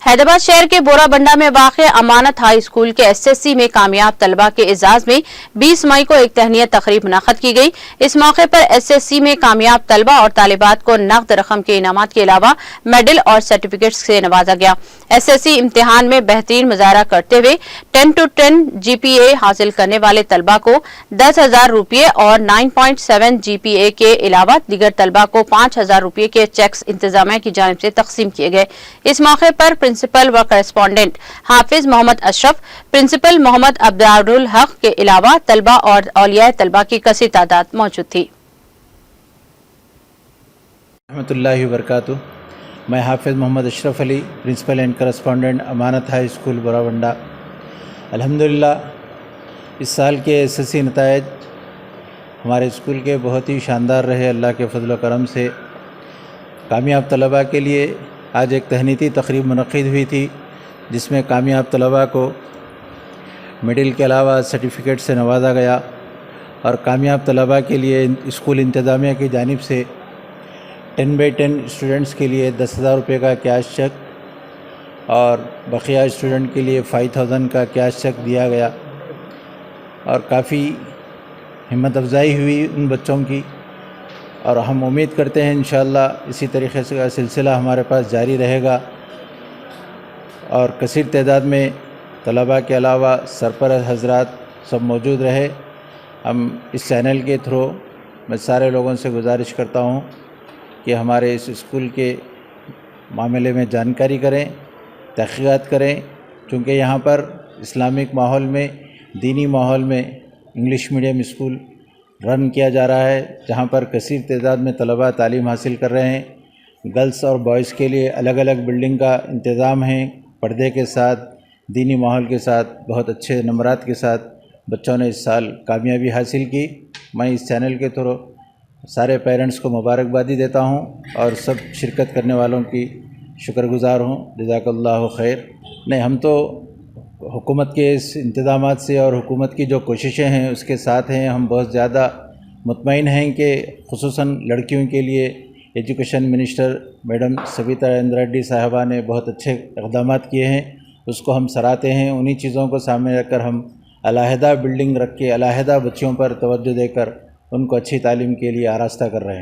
हैदराबाद शहर के बोराबंडा में वाक़ अमानत हाई स्कूल के एसएससी में कामयाब तलबा के एजाज में 20 मई को एक तहनीत तकरीब मुनक़्क़द की गई। इस मौके पर एसएससी में कामयाब तलबा और तालिबात को नकद रकम के इनामात के अलावा मेडल और सर्टिफिकेट से नवाजा गया। एसएससी इम्तिहान में बेहतरीन मुजाहरा करते हुए 10 to 10 GPA हासिल करने वाले तलबा को 10,000 रुपये और 9.7 GPA के अलावा दीगर तलबा को 5,000 रुपये के चेक्स इंतजामिया की जानिब से तकसीम किए गए। इस मौके पर प्रिंसिपल व करेस्पॉन्डेंट हाफिज मोहम्मद अशरफ, प्रिंसिपल मोहम्मद अब्दुल हक के अलावा तलबा और औलिया तलबा की कसीर तादाद मौजूद थी। रहमतुल्लाहि व बरकातुहू। मैं Hafiz Mohammed Ashraf Ali, principal and correspondent Amanat high school Borabanda. अल्हम्दुलिल्लाह इस साल के एसएससी नताइज हमारे स्कूल के बहुत ही शानदार रहे। अल्लाह के फजल व करम से कामयाब तलबा के लिए आज एक तहनीती तकरीब मुनक़्क़िद हुई थी, जिसमें कामयाब तलबा को मेडल के अलावा सर्टिफिकेट से नवाजा गया और कामयाब तलबा के लिए स्कूल इंतज़ामिया की जानिब से 10/10 स्टूडेंट्स के लिए 10,000 रुपये का कैश चेक और बकिया स्टूडेंट के लिए 5,000 का कैश चेक दिया गया और काफ़ी हिम्मत अफजाई हुई उन बच्चों की। और हम उम्मीद करते हैं इंशाअल्लाह इसी तरीक़े से का सिलसिला हमारे पास जारी रहेगा और कसीर तादाद में तलबा के अलावा सरपरस्त हज़रात सब मौजूद रहे। हम इस चैनल के थ्रू मैं सारे लोगों से गुजारिश करता हूँ कि हमारे इस स्कूल के मामले में जानकारी करें, तहक़ीक़ात करें, चूँकि यहाँ पर इस्लामिक माहौल में, दीनी माहौल में इंग्लिश मीडियम स्कूल रन किया जा रहा है, जहाँ पर कसीर तादाद में तलबा तालीम हासिल कर रहे हैं। गर्ल्स और बॉयज़ के लिए अलग अलग बिल्डिंग का इंतज़ाम है, पर्दे के साथ, दीनी माहौल के साथ, बहुत अच्छे नंबरात के साथ बच्चों ने इस साल कामयाबी हासिल की। मैं इस चैनल के थ्रू सारे पेरेंट्स को मुबारकबादी देता हूँ और सब शिरकत करने वालों की शुक्रगुज़ार हूँ। जज़ाकल्लाहु खैर। नहीं, हम तो हुकूमत के इस इंतज़ामात से और हुकूमत की जो कोशिशें हैं उसके साथ हैं। हम बहुत ज़्यादा मुतमईन हैं कि ख़ुसूसन लड़कियों के लिए education minister madam Savita Indira Reddy साहबा ने बहुत अच्छे इक़दाम किए हैं, उसको हम सराहते हैं। उन्हीं चीज़ों को सामने रखकर हम अलहदा बिल्डिंग रख के अलहदा बच्चियों पर तवज्जो देकर उनको अच्छी तालीम के लिए आरास्ता कर रहे हैं।